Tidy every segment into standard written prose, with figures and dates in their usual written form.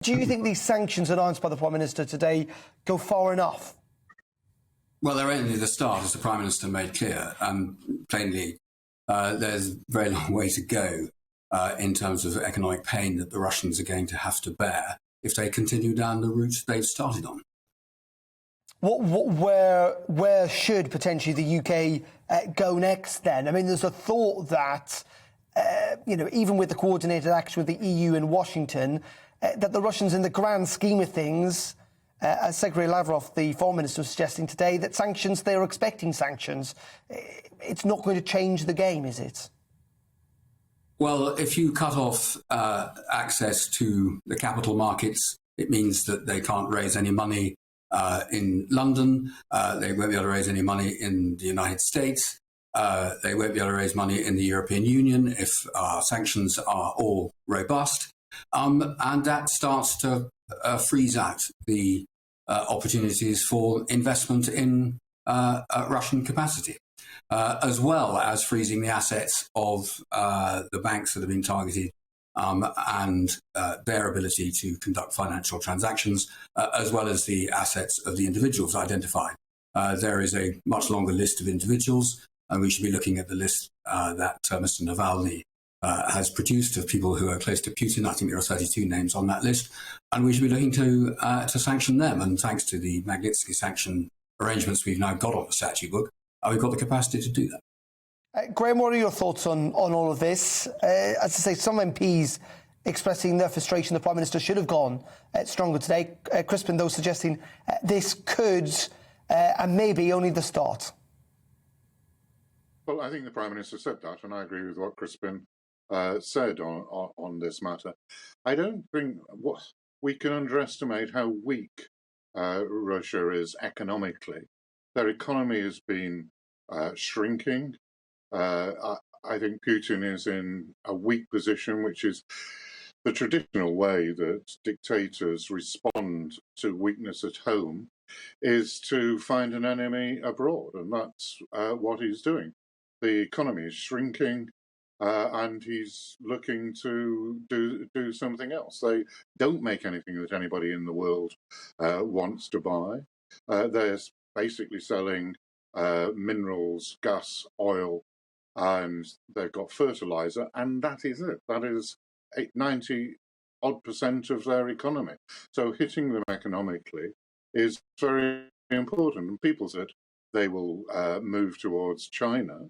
Do you think these sanctions announced by the Prime Minister today go far enough? Well, they're only the start, as the Prime Minister made clear. Plainly, there's a very long way to go in terms of economic pain that the Russians are going to have to bear if they continue down the route they've started on. Where should potentially the UK go next then? I mean, there's a thought that, even with the coordinated action with the EU and Washington, that the Russians, in the grand scheme of things, as Sergei Lavrov, the foreign minister, was suggesting today, that sanctions, they're expecting sanctions. It's not going to change the game, is it? Well, if you cut off access to the capital markets, it means that they can't raise any money in London. They won't be able to raise any money in the United States. They won't be able to raise money in the European Union if our sanctions are all robust. And that starts to freeze out the opportunities for investment in Russian capacity, as well as freezing the assets of the banks that have been targeted and their ability to conduct financial transactions, as well as the assets of the individuals identified. There is a much longer list of individuals, and we should be looking at the list that Mr. Navalny has produced of people who are close to Putin. I think there are 32 names on that list, and we should be looking to sanction them. And thanks to the Magnitsky sanction arrangements we've now got on the statute book, we've got the capacity to do that. Graham, what are your thoughts on all of this? As I say, some MPs expressing their frustration the Prime Minister should have gone stronger today. Crispin, though, suggesting this could and maybe only the start. Well, I think the Prime Minister said that, and I agree with what Crispin said on this matter. I don't think we can underestimate how weak Russia is economically. Their economy has been shrinking. I think Putin is in a weak position, which is the traditional way that dictators respond to weakness at home, is to find an enemy abroad, and that's what he's doing. The economy is shrinking, and he's looking to do something else. They don't make anything that anybody in the world wants to buy. They're basically selling minerals, gas, oil, and they've got fertilizer, and that is it. That is 90-odd% of their economy. So hitting them economically is very important. And people said they will move towards China.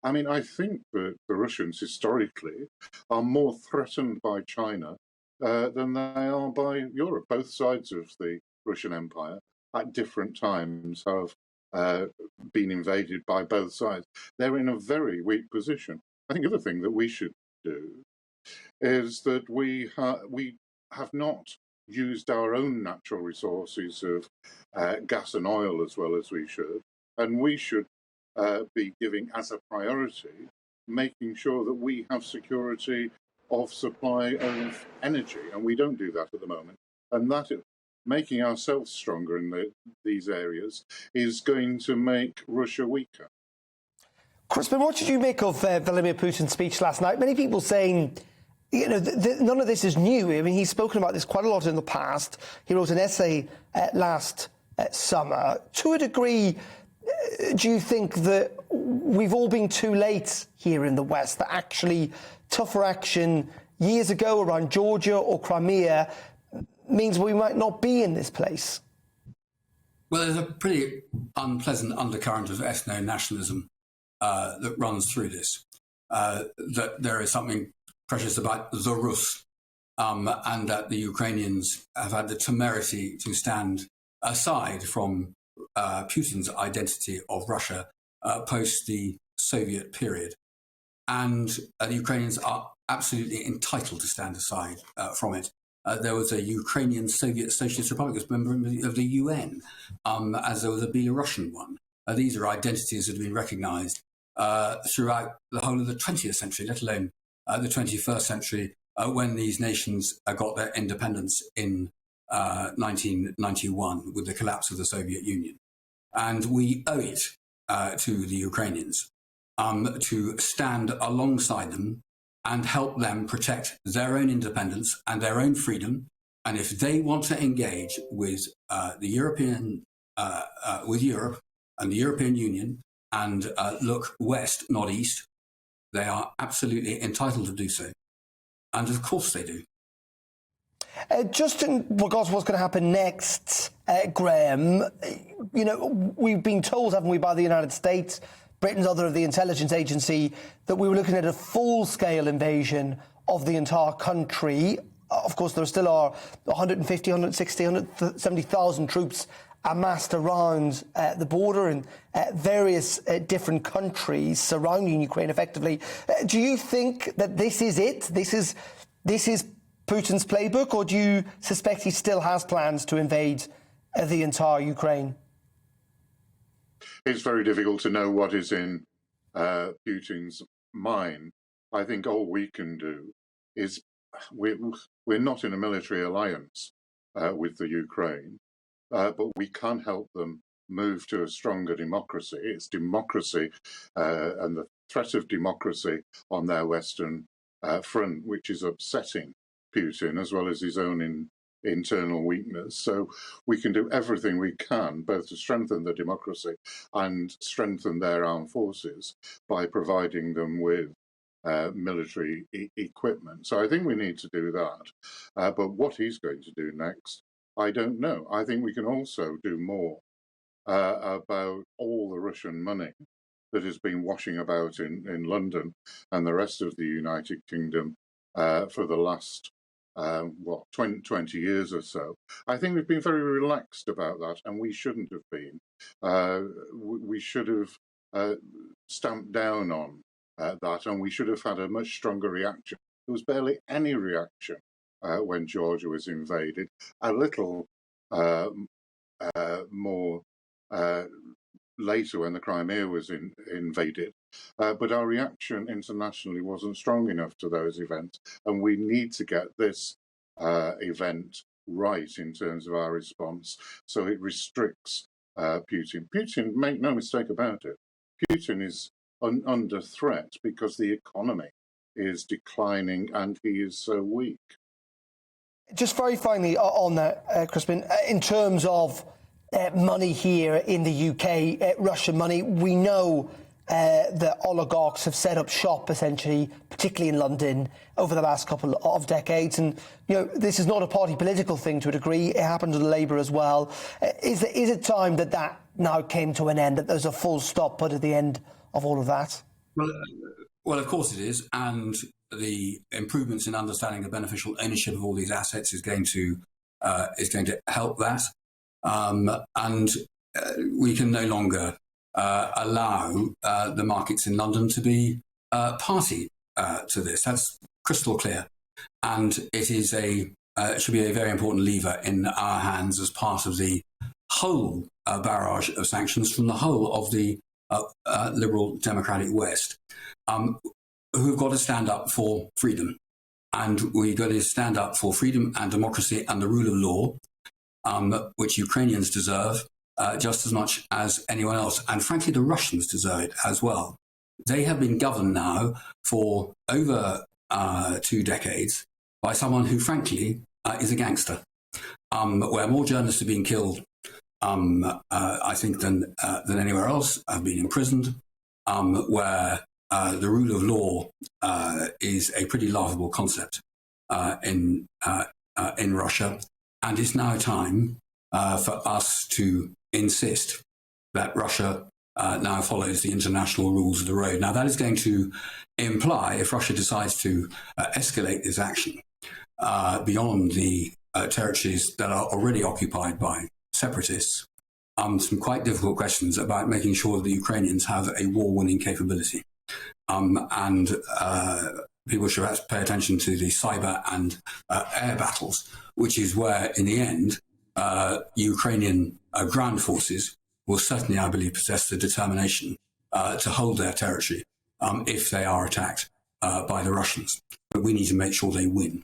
I mean, I think that the Russians historically are more threatened by China than they are by Europe. Both sides of the Russian Empire at different times have been invaded by both sides. They're in a very weak position. I think the other thing that we should do is that we have not used our own natural resources of gas and oil as well as we should, and we should be giving as a priority making sure that we have security of supply of energy, and we don't do that at the moment. And that making ourselves stronger in these areas is going to make Russia weaker. Crispin, what did you make of Vladimir Putin's speech last night? Many people saying, none of this is new. I mean, he's spoken about this quite a lot in the past. He wrote an essay last summer. To a degree, do you think that we've all been too late here in the West, that actually tougher action years ago around Georgia or Crimea means we might not be in this place? Well, there's a pretty unpleasant undercurrent of ethno-nationalism that runs through this, that there is something precious about the Rus, and that the Ukrainians have had the temerity to stand aside from Putin's identity of Russia post the Soviet period. And the Ukrainians are absolutely entitled to stand aside from it. There was a Ukrainian Soviet Socialist Republic as a member of the UN, as there was a Belarusian one. These are identities that have been recognised throughout the whole of the 20th century, let alone the 21st century, when these nations got their independence in 1991 with the collapse of the Soviet Union. And we owe it to the Ukrainians to stand alongside them and help them protect their own independence and their own freedom, And if they want to engage with with Europe and the European Union and look west, not east, they are absolutely entitled to do so. And of course they do. Just in regards to what's going to happen next, Graham, we've been told, haven't we, by the United States, Britain's other of the intelligence agency, that we were looking at a full-scale invasion of the entire country. Of course, there still are 150, 160, 170,000 troops amassed around the border in various different countries surrounding Ukraine effectively. Do you think that this is it? This is Putin's playbook, or do you suspect he still has plans to invade the entire Ukraine? It's very difficult to know what is in Putin's mind. I think all we can do is we're not in a military alliance with the Ukraine, but we can help them move to a stronger democracy. It's democracy and the threat of democracy on their Western front, which is upsetting Putin, as well as his own internal weakness. So we can do everything we can, both to strengthen the democracy and strengthen their armed forces by providing them with military equipment. So I think we need to do that. But what he's going to do next, I don't know. I think we can also do more about all the Russian money that has been washing about in London and the rest of the United Kingdom for the last 20 years or so. I think we've been very relaxed about that, and we shouldn't have been. We should have stamped down on that, and we should have had a much stronger reaction. There was barely any reaction when Georgia was invaded. A little more later when the Crimea was invaded. But our reaction internationally wasn't strong enough to those events, and we need to get this event right in terms of our response, so it restricts Putin. Putin, make no mistake about it, Putin is under threat because the economy is declining and he is so weak. Just very finally on that, Crispin, in terms of money here in the UK, Russian money, we know the oligarchs have set up shop, essentially, particularly in London, over the last couple of decades. And, this is not a party political thing to a degree. It happened to Labour as well. Is it time that now came to an end, that there's a full stop put at the end of all of that? Well, of course it is. And the improvements in understanding the beneficial ownership of all these assets is going to help that. And we can no longer allow the markets in London to be party to this. That's crystal clear. And it is it should be a very important lever in our hands as part of the whole barrage of sanctions from the whole of the liberal democratic West, who've got to stand up for freedom. And we've got to stand up for freedom and democracy and the rule of law, which Ukrainians deserve just as much as anyone else. And frankly, the Russians deserve it as well. They have been governed now for over 2 decades by someone who, frankly, is a gangster, where more journalists have been killed, I think, than anywhere else, have been imprisoned, where the rule of law is a pretty laughable concept in Russia. And it's now time for us to insist that Russia now follows the international rules of the road. Now, that is going to imply, if Russia decides to escalate this action beyond the territories that are already occupied by separatists, some quite difficult questions about making sure that the Ukrainians have a war-winning capability. And people should have to pay attention to the cyber and air battles, which is where, in the end, Ukrainian ground forces will certainly, I believe, possess the determination to hold their territory if they are attacked by the Russians. But we need to make sure they win.